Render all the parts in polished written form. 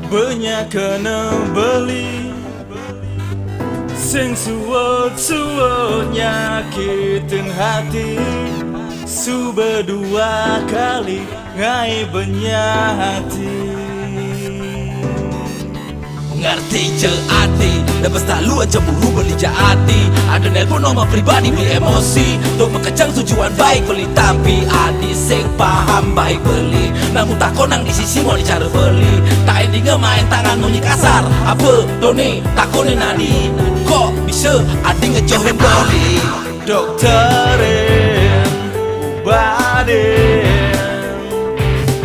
banyak kena beli sing suwot-suwot nyakitin hati. Sudah 2 kali ngai banyak hati. Ngerti je hati, lepas tak lu aja buru beli jadi. Ada nelpon nomor pribadi beli emosi untuk mengkencang tujuan baik beli. Tapi adi sing paham baik beli, namun tak konang di sisi mau dicara beli. Tak ending main tangan bunyi kasar. Apa Tony tak konin nadi. Kok bisa adi ngejohin beli? Dokterin, obatin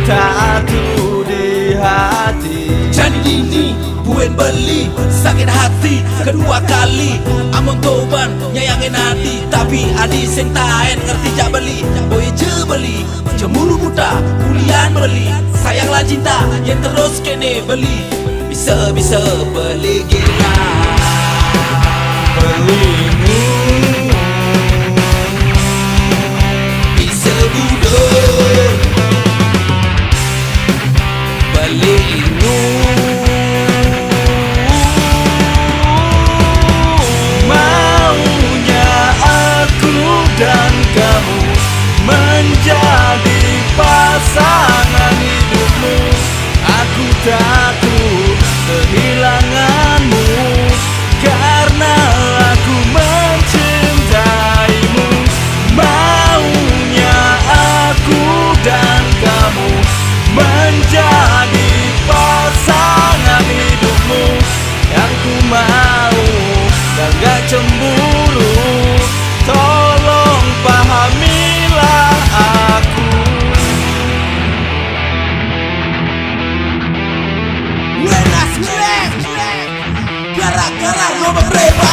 tattoo di hati. Jadi ini buen beli sakit hati kedua kali. Amon toban nyayangin hati, tapi adi sing taen ngerti jak beli. Boy je beli cemburu buta kuliah beli. Sayanglah cinta yang terus kene beli. Bisa-bisa beli gila. Belimu bisa budak belimu. maunya aku dan kamu menjadi pasangan hidupmu. Aku takut kehilanganmu karena aku mencintaimu. Maunya aku dan kamu menjadi pasangan hidupmu. Yang ku mau dan gak cemburu, tolong pahamilah aku. Buenas Glen, gara-gara lo berbeda.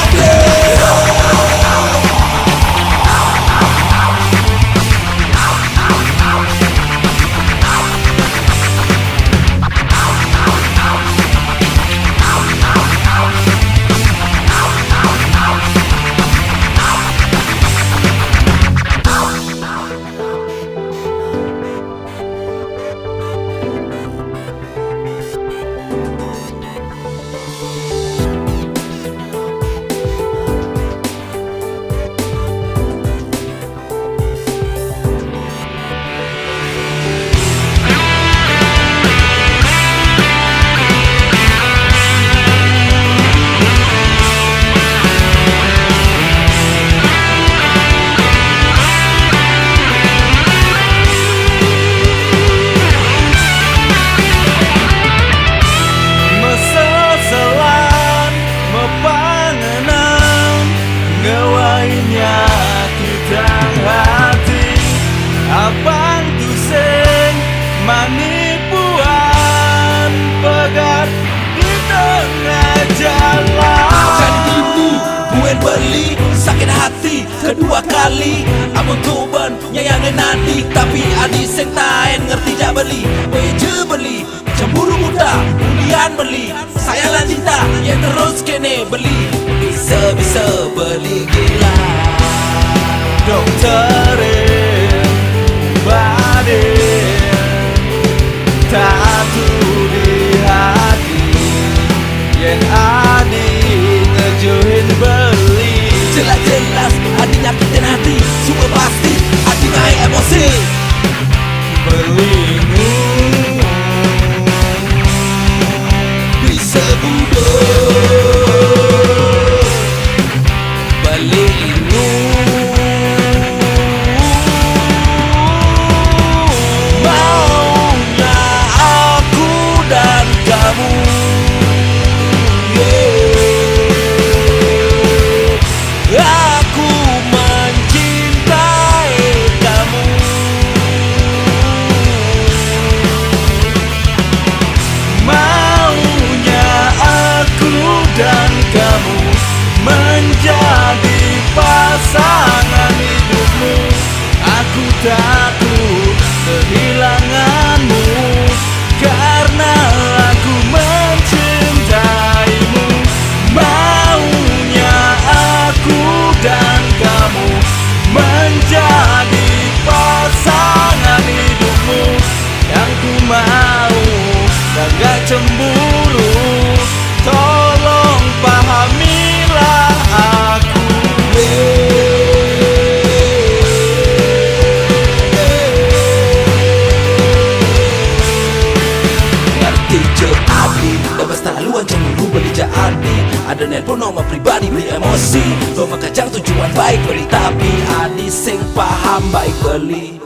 Abang tu sing manipuan pegat di tengah jalan. Jadi ini buen beli sakit hati kedua kali. Amon toban nyayangin hati, tapi adi sing taen ngerti jak beli. Boy je beli cemburu buta kuliah beli. Sayanglah cinta yang terus kene beli. Bisa-bisa beli gila. Dokterin, obatin tattoo di hati. Yang adi ngejohin beli. Jelas-jelas adi nyakitin hati. Semua pasti adi naik emosi. Belimu Bisa budak belimu. maunya aku dan kamu. Aku mencintai kamu. Maunya aku dan kamu menjadi pasangan hidupmu. Aku takut kehilanganmu karena aku mencintaimu. Maunya aku dan kamu menjadi pasangan hidupmu. Yang ku mau dan gak cemburu, Ada nelpon nomor pribadi beli emosi. Lo makajang tujuan baik beri, tapi adi sing paham baik beli.